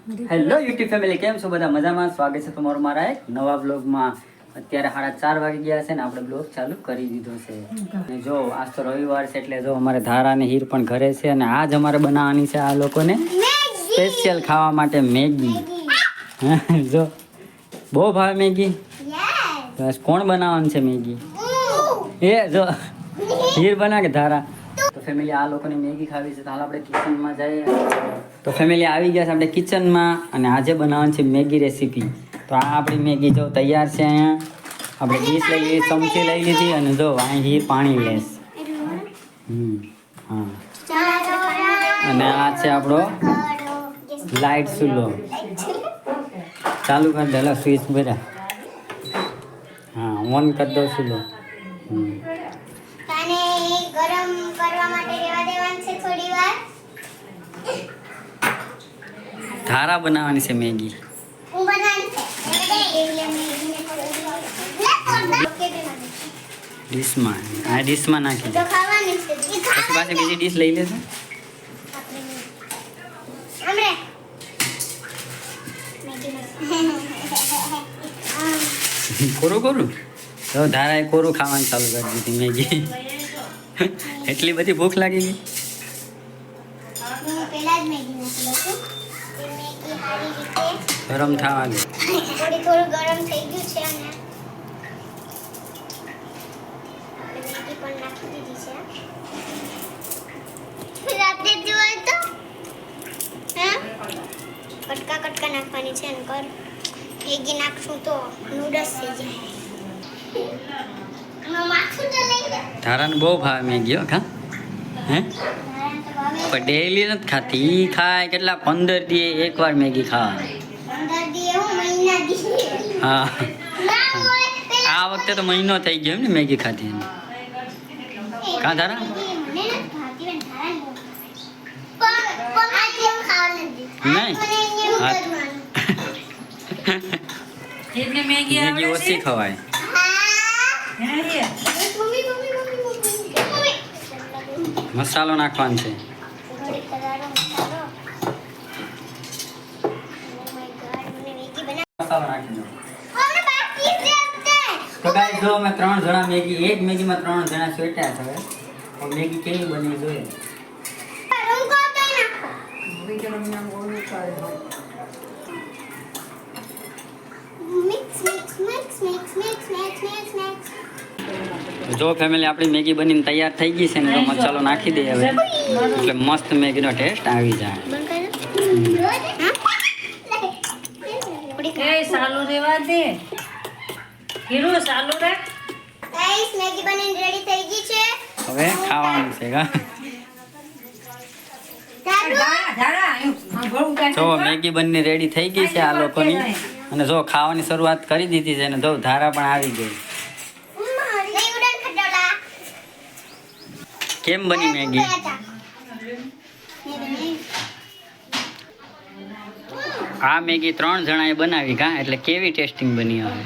Hello YouTube family, કેમ છો બધા? મજામાં? સ્વાગત છે તમારું મારા એક નવા બ્લોગમાં. અત્યારે 4:30 વાગી ગયા છે ને આપણે બ્લોગ ચાલુ કરી દીધો છે. અને જો આજ તો રવિવાર છે એટલે જો અમારે ધારા અને હીર પણ ઘરે છે અને આજ અમારે બનાવવાની છે આ લોકોને સ્પેશિયલ ખાવા માટે મેગી. જો બહુ ભાવે મેગી. બસ કોણ બનાવવાનું છે મેગી? એ જો હીર બના કે ધારા. તો ફેમિલી આ લોકોને મેગી ખાવી છે તો હાલ આપણે કિચનમાં જઈએ. તો ફેમિલી આવી ગયા છે આપણે કિચનમાં અને આજે બનાવવાની છે મેગી રેસીપી. તો આ આપણી મેગી જો તૈયાર છે. અહીંયા આપણે ડીશ લઈ લીધી, ચમચી લઈ લીધી અને જો અહીં પાણી લેશ. હા, અને આ છે આપણો લાઈટ ચૂલો. ચાલુ કરી દે, સ્વિચ બધા. હા, ઓન કરી દો ચૂલો. ગરમ કરવા માટે રહેવા દેવાનું છે થોડી વાર. ધારા બનાવવાની છે મેગી. હું બનાવી છે એટલે મેગીને ડીશમાં, આ ડીશમાં નાખી દે. તો ખાવાની છે. પછી પાછી બીજી ડીશ લઈ લેશે. આપણે કોરું કોરું તો ધારાએ કોરું ખાવાનું ચાલુ કરી દીધી મેગી. એટલી બધી ભૂખ લાગી ગઈ. હું પહેલા જ મેગી નાખી લઉં છું. તે મેગી સારી રીતે ગરમ થવા દે. થોડું ગરમ થઈ ગયું છે અને આપણે મેગી પણ નાખી દીધી છે. રાતે જોઈ તો હા કટકા કટકા નાખવાની છે અને કર મેગી નાખશું તો નૂડલ્સ થઈ જાય. માથું તો લઈ લે. ધારાને બહુ ભાવે મેગી હો. ખા હે પણ ડેઈલી નથી ખાતી. ઈ ખાય કેટલા 15 દીએ એકવાર મેગી ખાવાની. 15 દી હું મહિના દી. હા, ના હોય આ વખતે તો મહિનો થઈ ગયો એમ ને મેગી ખાધી એને. કા ધારા? મને નથી ભાવતી પણ ધારાને બહુ ભાવે. પણ આજે હું ખાવા નથી. નહીં. હા એટલે મેગી મેગી ઓછી ખવાય. મમ્મી મસાલો નાખવાનો છે. થોડી કરારો મસાલો. ઓ માય ગોડ મને મેગી બના. મસાલો નાખી દો. અમને બાકી છે અત્યારે. તો ગાઈસ જો અમે 3 જણા મેગી, એક મેગીમાં 3 જણા સ્વેટ્યા છે. હવે તો મેગી કેવી બની જોઈએ. રૂમ કો તો નાખો. Mix mix mix mix mix mix mix mix. જો ફેમિલી આપણી મેગી બનીને તૈયાર થઈ ગઈ છે ને તો મસાલો નાખી દઈએ હવે એટલે મસ્ત મેગીનો ટેસ્ટ આવી જાય. બંધ કરો. એ સાલુ રેવા દે. હીરો સાલુ રાખ. ગાઈસ મેગી બનીને રેડી થઈ ગઈ છે. હવે ખાવાનું છે. કા જો મેગી બનીને રેડી થઈ ગઈ છે આ લોકોની અને જો ખાવાની શરૂઆત કરી દીધી છે અને જો ધારા પણ આવી ગઈ. નહીં ઉડાન ખટોલા. કેમ બની મેગી? આ મેગી 3 જણાએ બનાવી. કા એટલે કેવી ટેસ્ટિંગ બની હવે?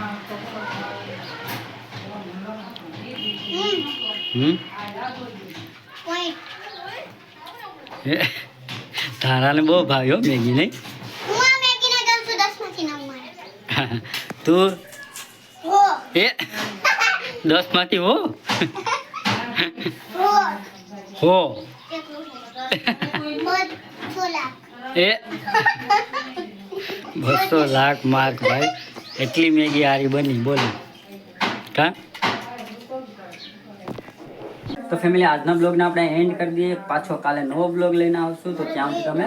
ધારાને બહુ ભાવ્યો મેગી. નહીં તું એ 10 માંથી હો 200 લાખ માર્ક ભાઈ. એટલી મેગી હારી બની બોલો. કા તો ફેમિલી આજના બ્લોગને આપણે એન્ડ કરી દઈએ. પાછો કાલે નવો બ્લોગ લઈને આવશું. તો ત્યાં સુધી તમે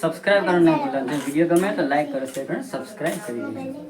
સબસ્ક્રાઈબ કરવાનું ન ભૂલતા. જો વિડીયો ગમે તો લાઈક કરો, શેર કરો, સબસ્ક્રાઈબ કરી દેજો.